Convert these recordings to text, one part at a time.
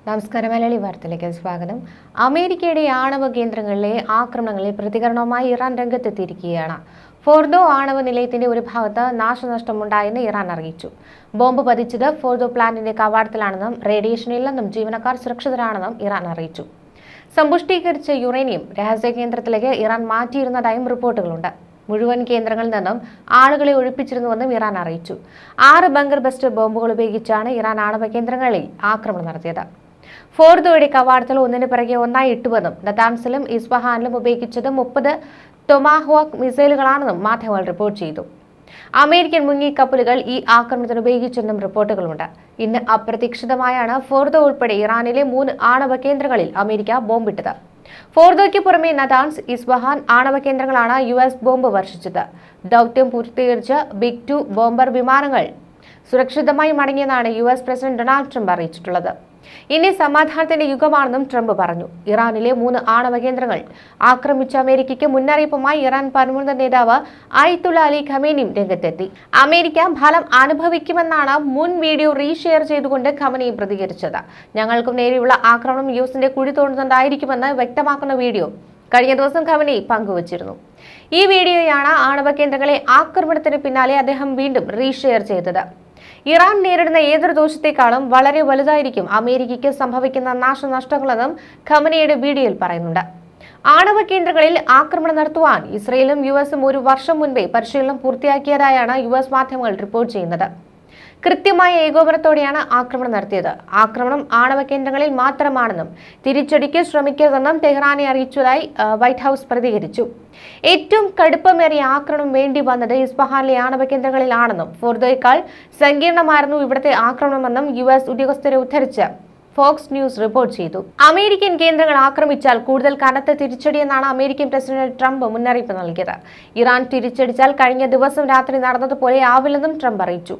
നമസ്കാരം. മലയാളി വാർത്തയിലേക്ക് സ്വാഗതം. അമേരിക്കയുടെ ആണവ കേന്ദ്രങ്ങളിലെ ആക്രമണങ്ങളിൽ പ്രതികരണവുമായി ഇറാൻ രംഗത്തെത്തിയിരിക്കുകയാണ്. ഫോർദോ ആണവ നിലയത്തിന്റെ ഒരു ഭാഗത്ത് നാശനഷ്ടമുണ്ടായെന്ന് ഇറാൻ അറിയിച്ചു. ബോംബ് പതിച്ചത് ഫോർദോ പ്ലാന്റിന്റെ കവാടത്തിലാണെന്നും റേഡിയേഷനില്ലെന്നും ജീവനക്കാർ സുരക്ഷിതരാണെന്നും ഇറാൻ അറിയിച്ചു. സമ്പുഷ്ടീകരിച്ച യുറേനിയം രഹസ്യ കേന്ദ്രത്തിലേക്ക് ഇറാൻ മാറ്റിയിരുന്നതായും റിപ്പോർട്ടുകളുണ്ട്. മുഴുവൻ കേന്ദ്രങ്ങളിൽ നിന്നും ആളുകളെ ഒഴിപ്പിച്ചിരുന്നുവെന്നും ഇറാൻ അറിയിച്ചു. 6 ബങ്കർ ബസ്റ്റർ ബോംബുകൾ ഉപയോഗിച്ചാണ് ഇറാൻ ആണവ കേന്ദ്രങ്ങളിൽ ആക്രമണം നടത്തിയത്. ഫോർദോയുടെ കവാടത്തിൽ ഒന്നിനു പിറകെ ഒന്നായി ഇട്ടുവെന്നും നതാൻസിലും ഇസ്ഫഹാനിലും ഉപയോഗിച്ചത് 30 ടൊമാഹോക്ക് മിസൈലുകളാണെന്നും മാധ്യമങ്ങൾ റിപ്പോർട്ട് ചെയ്തു. അമേരിക്കൻ മുങ്ങിക്കപ്പലുകൾ ഈ ആക്രമണത്തിന് ഉപയോഗിച്ചെന്നും റിപ്പോർട്ടുകളുണ്ട്. ഇന്ന് അപ്രതീക്ഷിതമായാണ് ഫോർദോ ഉൾപ്പെടെ ഇറാനിലെ 3 ആണവ കേന്ദ്രങ്ങളിൽ അമേരിക്ക ബോംബിട്ടത്. ഫോർദോയ്ക്ക് പുറമെ നതാൻസ്, ഇസ്ഫഹാൻ ആണവ കേന്ദ്രങ്ങളാണ് US ബോംബ് വർഷിച്ചത്. ദൗത്യം പൂർത്തീകരിച്ച ബിഗ് 2 ബോംബർ വിമാനങ്ങൾ സുരക്ഷിതമായി മടങ്ങിയെന്നാണ് US പ്രസിഡന്റ് ഡൊണാൾഡ് ട്രംപ് അറിയിച്ചിട്ടുള്ളത്. ഇനി സമാധാനത്തിന്റെ യുഗമാണെന്നും ട്രംപ് പറഞ്ഞു. ഇറാനിലെ 3 ആണവ കേന്ദ്രങ്ങൾ ആക്രമിച്ച അമേരിക്കയ്ക്ക് മുന്നറിയിപ്പുമായി ഇറാൻ പരമോന്നത നേതാവ് അയത്തുള്ള അലി ഖമേനിയും രംഗത്തെത്തി. അമേരിക്ക ഫലം അനുഭവിക്കുമെന്നാണ് മുൻ വീഡിയോ റീഷെയർ ചെയ്തുകൊണ്ട് ഖമേനി പ്രതികരിച്ചത്. ഞങ്ങൾക്കും നേരെയുള്ള ആക്രമണം യുഎസിന്റെ കുഴി തോണ്ടുന്നതായിരിക്കുമെന്ന് വ്യക്തമാക്കുന്ന വീഡിയോ കഴിഞ്ഞ ദിവസം ഖമേനി പങ്കുവച്ചിരുന്നു. ഈ വീഡിയോയാണ് ആണവ കേന്ദ്രങ്ങളെ ആക്രമണത്തിന് പിന്നാലെ അദ്ദേഹം വീണ്ടും റീഷെയർ ചെയ്തത്. ഇറാൻ നേരിടുന്ന ഏതൊരു ദോഷത്തെക്കാളും വളരെ വലുതായിരിക്കും അമേരിക്കയ്ക്ക് സംഭവിക്കുന്ന നാശനഷ്ടങ്ങളെന്നും ഖമേനിയുടെ വീഡിയോയിൽ പറയുന്നുണ്ട്. ആണവ കേന്ദ്രങ്ങളിൽ ആക്രമണം നടത്തുവാൻ ഇസ്രയേലും യുഎസും 1 വർഷം മുൻപേ പരിശീലനം പൂർത്തിയാക്കിയതായാണ് US മാധ്യമങ്ങൾ റിപ്പോർട്ട് ചെയ്യുന്നത്. കൃത്യമായ ഏകോപനത്തോടെയാണ് ആക്രമണം നടത്തിയത്. ആക്രമണം ആണവ കേന്ദ്രങ്ങളിൽ മാത്രമാണെന്നും തിരിച്ചടിക്ക് ശ്രമിക്കരുതെന്നും ടെഹ്റാനെ അറിയിച്ചതായി വൈറ്റ് ഹൌസ് പ്രതികരിച്ചു. ഏറ്റവും കടുപ്പമേറിയ ആക്രമണം വേണ്ടി വന്നത് ഇസ്ഫഹാനിലെ ആണവ കേന്ദ്രങ്ങളിലാണെന്നും ഫോർദോയേക്കാൾ സങ്കീർണമായിരുന്നു ഇവിടുത്തെ ആക്രമണമെന്നും US ഉദ്യോഗസ്ഥരെ ഉദ്ധരിച്ച് ഫോക്സ് ന്യൂസ് റിപ്പോർട്ട് ചെയ്തു. അമേരിക്കൻ കേന്ദ്രങ്ങൾ ആക്രമിച്ചാൽ കൂടുതൽ കനത്ത തിരിച്ചടിയെന്നാണ് അമേരിക്കൻ പ്രസിഡന്റ് ട്രംപ് മുന്നറിയിപ്പ് നൽകിയത്. ഇറാൻ തിരിച്ചടിച്ചാൽ കഴിഞ്ഞ ദിവസം രാത്രി നടന്നതുപോലെ ആവില്ലെന്നും ട്രംപ് അറിയിച്ചു.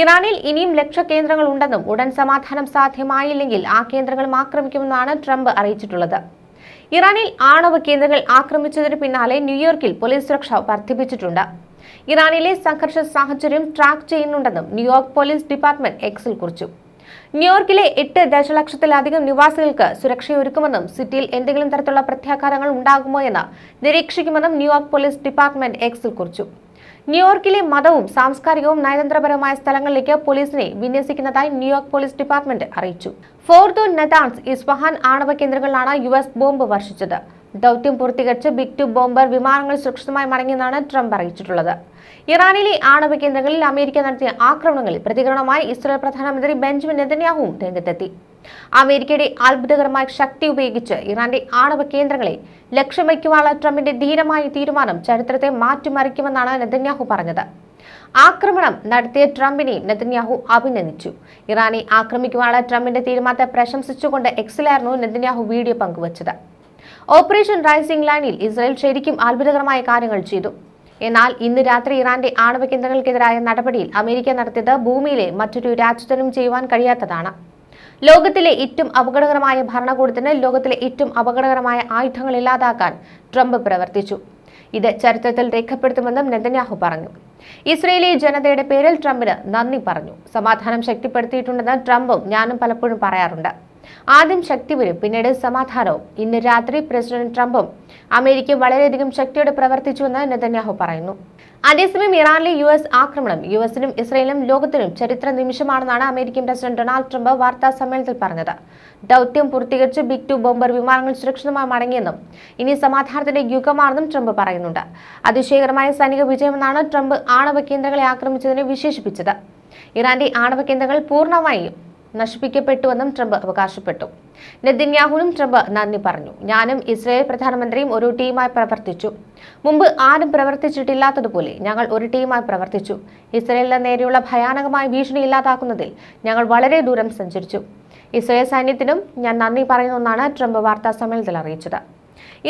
ഇറാനിൽ ഇനിയും ലക്ഷക്കേന്ദ്രങ്ങൾ ഉണ്ടെന്നും ഉടൻ സമാധാനം സാധ്യമായില്ലെങ്കിൽ ആ കേന്ദ്രങ്ങളും ആക്രമിക്കുമെന്നാണ് ട്രംപ് അറിയിച്ചിട്ടുള്ളത്. ഇറാനിൽ ആണവ കേന്ദ്രങ്ങൾ ആക്രമിച്ചതിന് പിന്നാലെ ന്യൂയോർക്കിൽ പോലീസ് സുരക്ഷ വർദ്ധിപ്പിച്ചിട്ടുണ്ട്. ഇറാനിലെ സംഘർഷ സാഹചര്യം ട്രാക്ക് ചെയ്യുന്നുണ്ടെന്നും ന്യൂയോർക്ക് പോലീസ് ഡിപ്പാർട്ട്മെന്റ് എക്സിൽ കുറിച്ചു. ന്യൂയോർക്കിലെ 8 ദശലക്ഷത്തിലധികം നിവാസികൾക്ക് സുരക്ഷയൊരുക്കുമെന്നും സിറ്റിയിൽ എന്തെങ്കിലും തരത്തിലുള്ള പ്രത്യാഘാതങ്ങൾ ഉണ്ടാകുമോ എന്ന് നിരീക്ഷിക്കുമെന്നും ന്യൂയോർക്ക് പോലീസ് ഡിപ്പാർട്ട്മെന്റ് എക്സിൽ കുറിച്ചു. ന്യൂയോർക്കിലെ മതവും സാംസ്കാരികവും നയതന്ത്രപരമായ സ്ഥലങ്ങളിലേക്ക് പോലീസിനെ വിന്യസിക്കുന്നതായി ന്യൂയോർക്ക് പോലീസ് ഡിപ്പാർട്ട്മെന്റ് അറിയിച്ചു. ഫോർദോ, നതാൻസ്, ഇസ്ഫഹാൻ ആണവ കേന്ദ്രങ്ങളിലാണ് US ബോംബ് വർഷിച്ചത്. ദൗത്യം പൂർത്തീകരിച്ച് ബിഗ് 2 ബോംബർ വിമാനങ്ങൾ സുരക്ഷിതമായി മടങ്ങിയെന്നാണ് ട്രംപ് അറിയിച്ചിട്ടുള്ളത്. ഇറാനിലെ ആണവ കേന്ദ്രങ്ങളിൽ അമേരിക്ക നടത്തിയ ആക്രമണങ്ങളിൽ പ്രതികരണമായി ഇസ്രായേൽ പ്രധാനമന്ത്രി ബെഞ്ചമിൻ നെതന്യാഹുവും രംഗത്തെത്തി. അമേരിക്കയുടെ അത്ഭുതകരമായ ശക്തി ഉപയോഗിച്ച് ഇറാന്റെ ആണവ കേന്ദ്രങ്ങളെ ലക്ഷ്യം വയ്ക്കുവാനുള്ള ട്രംപിന്റെ ധീരമായ തീരുമാനം ചരിത്രത്തെ മാറ്റിമറിക്കുമെന്നാണ് നെതന്യാഹു പറഞ്ഞത്. ആക്രമണം നടത്തിയ ട്രംപിനെയും നെതന്യാഹു അഭിനന്ദിച്ചു. ഇറാനെ ആക്രമിക്കുവാനുള്ള ട്രംപിന്റെ തീരുമാനത്തെ പ്രശംസിച്ചുകൊണ്ട് എക്സിലായിരുന്നു നെതന്യാഹു വീഡിയോ പങ്കുവച്ചത്. ഓപ്പറേഷൻ റൈസിംഗ് ലൈനിൽ ഇസ്രായേൽ ശരിക്കും അത്ഭുതകരമായ കാര്യങ്ങൾ ചെയ്തു. എന്നാൽ ഇന്ന് രാത്രി ഇറാന്റെ ആണവ കേന്ദ്രങ്ങൾക്കെതിരായ നടപടിയിൽ അമേരിക്ക നടത്തിയത് ഭൂമിയിലെ മറ്റൊരു രാജ്യത്തിനും ചെയ്യുവാൻ കഴിയാത്തതാണ്. ലോകത്തിലെ ഏറ്റവും അപകടകരമായ ഭരണകൂടത്തിന് ലോകത്തിലെ ഏറ്റവും അപകടകരമായ ആയുധങ്ങൾ ഇല്ലാതാക്കാൻ ട്രംപ് പ്രവർത്തിച്ചു. ഇത് ചരിത്രത്തിൽ രേഖപ്പെടുത്തുമെന്നും നെതന്യാഹു പറഞ്ഞു. ഇസ്രയേലി ജനതയുടെ പേരിൽ ട്രംപിന് നന്ദി പറഞ്ഞു. സമാധാനം ശക്തിപ്പെടുത്തിയിട്ടുണ്ടെന്ന് ട്രംപും ഞാനും പലപ്പോഴും പറയാറുണ്ട്. ആദ്യം ശക്തി വരും, പിന്നീട് സമാധാനവും. ഇന്ന് രാത്രി പ്രസിഡന്റ് ട്രംപും അമേരിക്ക വളരെയധികം ശക്തിയോടെ പ്രവർത്തിച്ചുവെന്ന് നെതന്യാഹു പറയുന്നു. അതേസമയം ഇറാനിലെ US ആക്രമണം USനും ഇസ്രയേലിനും ലോകത്തിനും ചരിത്ര നിമിഷമാണെന്നാണ് അമേരിക്കൻ പ്രസിഡന്റ് ഡൊണാൾഡ് ട്രംപ് വാർത്താ സമ്മേളനത്തിൽ പറഞ്ഞത്. ദൗത്യം പൂർത്തീകരിച്ച് ബിഗ് 2 ബോംബർ വിമാനങ്ങൾ സുരക്ഷിതമായി മടങ്ങിയെന്നും ഇനി സമാധാനത്തിന്റെ യുഗമാണെന്നും ട്രംപ് പറയുന്നുണ്ട്. അതിശയകരമായ സൈനിക വിജയമെന്നാണ് ട്രംപ് ആണവ കേന്ദ്രങ്ങളെ ആക്രമിച്ചതിനെ വിശേഷിപ്പിച്ചത്. ഇറാന്റെ ആണവ കേന്ദ്രങ്ങൾ പൂർണ്ണമായും നശിപ്പിക്കപ്പെട്ടുവെന്നും ട്രംപ് അവകാശപ്പെട്ടു. നെതന്യാഹുവിനും ട്രംപ് നന്ദി പറഞ്ഞു. ഞാനും ഇസ്രായേൽ പ്രധാനമന്ത്രിയും ഒരു ടീമായി പ്രവർത്തിച്ചു. മുമ്പ് ആരും പ്രവർത്തിച്ചിട്ടില്ലാത്തതുപോലെ ഞങ്ങൾ ഒരു ടീമായി പ്രവർത്തിച്ചു. ഇസ്രായേലിന് നേരെയുള്ള ഭയാനകമായ ഭീഷണി ഇല്ലാതാക്കുന്നതിൽ ഞങ്ങൾ വളരെ ദൂരം സഞ്ചരിച്ചു. ഇസ്രായേൽ സൈന്യത്തിനും ഞാൻ നന്ദി പറയുന്നുവെന്നാണ് ട്രംപ് വാർത്താ സമ്മേളനത്തിൽ അറിയിച്ചത്.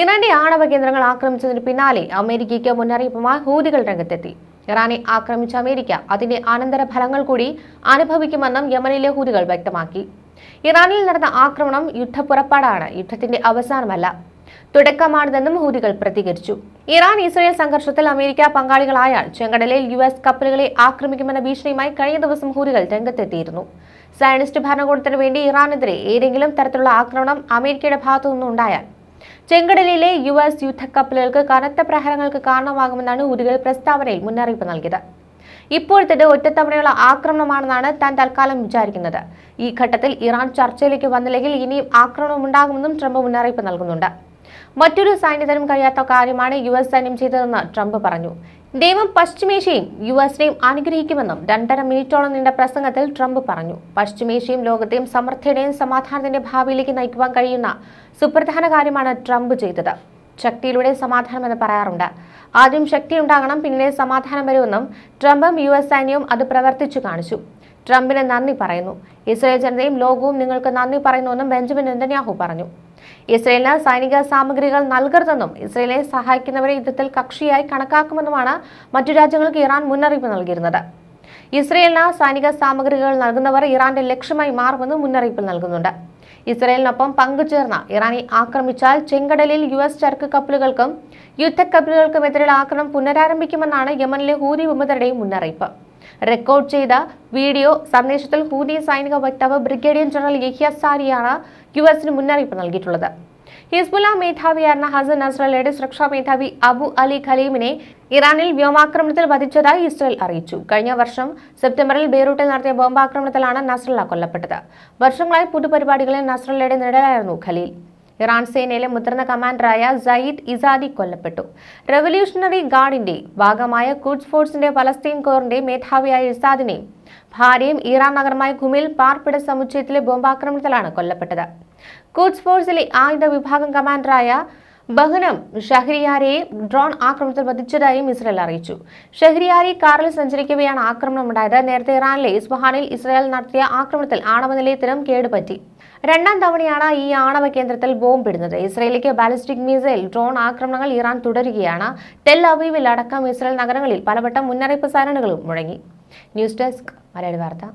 ഇറാന്റെ ആണവ കേന്ദ്രങ്ങൾ ആക്രമിച്ചതിന് പിന്നാലെ അമേരിക്കയ്ക്ക് മുന്നറിയിപ്പുമായി ഹൂതികൾ രംഗത്തെത്തി. ഇറാനെ ആക്രമിച്ച അമേരിക്ക അതിന്റെ അനന്തരഫലങ്ങൾ കൂടി അനുഭവിക്കുമെന്നും യമനിലെ ഹൂതികൾ വ്യക്തമാക്കി. ഇറാനിൽ നടന്ന ആക്രമണം യുദ്ധപ്പുറപ്പാടാണ്, യുദ്ധത്തിന്റെ അവസാനമല്ല, തുടക്കമാണിതെന്നും ഹൂതികൾ പ്രതികരിച്ചു. ഇറാൻ ഇസ്രായേൽ സംഘർഷത്തിൽ അമേരിക്ക പങ്കാളികളായാൽ ചെങ്കടലിൽ US കപ്പലുകളെ ആക്രമിക്കുമെന്ന ഭീഷണിയുമായി കഴിഞ്ഞ ദിവസം ഹൂതികൾ രംഗത്തെത്തിയിരുന്നു. സയനിസ്റ്റ് ഭരണകൂടത്തിന് വേണ്ടി ഇറാനെതിരെ ഏതെങ്കിലും തരത്തിലുള്ള ആക്രമണം അമേരിക്കയുടെ ഭാഗത്തുനിന്നും ഉണ്ടായാൽ ചെങ്കടലിലെ US യുദ്ധക്കപ്പലുകൾക്ക് കനത്ത പ്രഹരങ്ങൾക്ക് കാരണമാകുമെന്നാണ് ഹൂതികൾ പ്രസ്താവനയിൽ മുന്നറിയിപ്പ് നൽകിയത്. ഇപ്പോഴത്തേത് ഒറ്റത്തവണയുള്ള ആക്രമണമാണെന്നാണ് താൻ തൽക്കാലം വിചാരിക്കുന്നത്. ഈ ഘട്ടത്തിൽ ഇറാൻ ചർച്ചയിലേക്ക് വന്നില്ലെങ്കിൽ ഇനിയും ആക്രമണം ഉണ്ടാകുമെന്നും ട്രംപ് മുന്നറിയിപ്പ് നൽകുന്നുണ്ട്. മറ്റൊരു സൈന്യത്തിനും കഴിയാത്ത കാര്യമാണ് US സൈന്യം ചെയ്തതെന്ന് ട്രംപ് പറഞ്ഞു. ദൈവം പശ്ചിമേഷ്യയും USനെയും അനുഗ്രഹിക്കുമെന്നും 2.5 മിനിറ്റോളം നീണ്ട പ്രസംഗത്തിൽ ട്രംപ് പറഞ്ഞു. പശ്ചിമേഷ്യയും ലോകത്തെയും സമൃദ്ധിയുടെയും സമാധാനത്തിന്റെ ഭാവിയിലേക്ക് നയിക്കുവാൻ കഴിയുന്ന സുപ്രധാന കാര്യമാണ് ട്രംപ് ചെയ്തത്. ശക്തിയിലൂടെ സമാധാനമെന്ന് പറയാറുണ്ട്. ആദ്യം ശക്തി ഉണ്ടാകണം, പിന്നീട് സമാധാനം വരുമെന്നും ട്രംപും US സൈന്യവും അത് പ്രവർത്തിച്ചു കാണിച്ചു. ട്രംപിന് നന്ദി പറയുന്നു. ഇസ്രായേൽ ജനതയും ലോകവും നിങ്ങൾക്ക് നന്ദി പറയുന്നുവെന്നും ബെഞ്ചമിൻ നെതന്യാഹു പറഞ്ഞു. ഇസ്രായേലിന് സൈനിക സാമഗ്രികൾ നൽകരുതെന്നും ഇസ്രായേലിനെ സഹായിക്കുന്നവരെ യുദ്ധത്തിൽ കക്ഷിയായി കണക്കാക്കുമെന്നുമാണ് മറ്റു രാജ്യങ്ങൾക്ക് ഇറാൻ മുന്നറിയിപ്പ് നൽകിയിരുന്നത്. ഇസ്രായേലിന് സൈനിക സാമഗ്രികൾ നൽകുന്നവർ ഇറാന്റെ ലക്ഷ്യമായി മാറുമെന്നും മുന്നറിയിപ്പ് നൽകുന്നുണ്ട്. ഇസ്രായേലിനൊപ്പം പങ്കുചേർന്ന ഇറാനെ ആക്രമിച്ചാൽ ചെങ്കടലിൽ US ചരക്ക് കപ്പലുകൾക്കും യുദ്ധക്കപ്പലുകൾക്കുമെതിരെയുള്ള ആക്രമണം പുനരാരംഭിക്കുമെന്നാണ് യമനിലെ ഹൂതി വിമതരുടെയും മുന്നറിയിപ്പ്. റെക്കോർഡ് ചെയ്ത വീഡിയോ സന്ദേശത്തിൽ ഹൂതി സൈനിക വക്താവ് ബ്രിഗേഡിയർ ജനറൽ യഹ്യ സാരിയാണ് USന് മുന്നറിയിപ്പ് നൽകിയിട്ടുള്ളത്. ഹിസ്ബുള്ള മേധാവിയായിരുന്ന ഹസൻ നസ്രല്ലയുടെ സുരക്ഷാ മേധാവി അബു അലി ഖലീമിനെ ഇറാനിൽ വ്യോമാക്രമണത്തിൽ വധിച്ചതായി ഇസ്രായേൽ അറിയിച്ചു. കഴിഞ്ഞ വർഷം സെപ്റ്റംബറിൽ ബെയ്റൂട്ടിൽ നടത്തിയ ബോംബാക്രമണത്തിലാണ് നസ്രല്ല കൊല്ലപ്പെട്ടത്. വർഷങ്ങളായി പൊതുപരിപാടികളിൽ നസ്രല്ലയുടെ നിഴലായിരുന്നു ഖലീൽ. ഇറാൻ സേനയിലെ മുതിർന്ന കമാൻഡറായ സയ്യിദ് ഇസാദി കൊല്ലപ്പെട്ടു. റവല്യൂഷണറി ഗാർഡിന്റെ ഭാഗമായ ഖുദ്സ് ഫോഴ്സിന്റെ പലസ്തീൻ കോറിന്റെ മേധാവിയായ ഇസാദിനെ ഭാര്യയും ഇറാൻ നഗരമായ ഖുമിൽ പാർപ്പിട സമുച്ചയത്തിലെ ബോംബാക്രമണത്തിലാണ് കൊല്ലപ്പെട്ടത്. ഖുദ്സ് ഫോഴ്സിലെ ആയുധ വിഭാഗം കമാൻഡറായ ബഹ്നം ഷഹ്രിയാരിയെ ഡ്രോൺ ആക്രമണത്തിൽ വധിച്ചതായും ഇസ്രായേൽ അറിയിച്ചു. ഷഹ്രിയാരി കാറിൽ സഞ്ചരിക്കവെയാണ് ആക്രമണമുണ്ടായത്. നേരത്തെ ഇറാനിലെ ഇസ്ഫഹാനിൽ ഇസ്രായേൽ നടത്തിയ ആക്രമണത്തിൽ ആണവ നിലയത്തിനും കേടുപറ്റി. 2ാം തവണയാണ് ഈ ആണവ കേന്ദ്രത്തിൽ ബോംബിടുന്നത്. ഇസ്രായേലിലേക്ക് ബാലിസ്റ്റിക് മിസൈൽ, ഡ്രോൺ ആക്രമണങ്ങൾ ഇറാൻ തുടരുകയാണ്. ടെൽ അവീവിൽ അടക്കം ഇസ്രായേൽ നഗരങ്ങളിൽ പലവട്ടം മുന്നറിയിപ്പ് സൈറണുകളും മുഴങ്ങി. ന്യൂസ് ഡെസ്ക് മലയാളി വാർത്ത.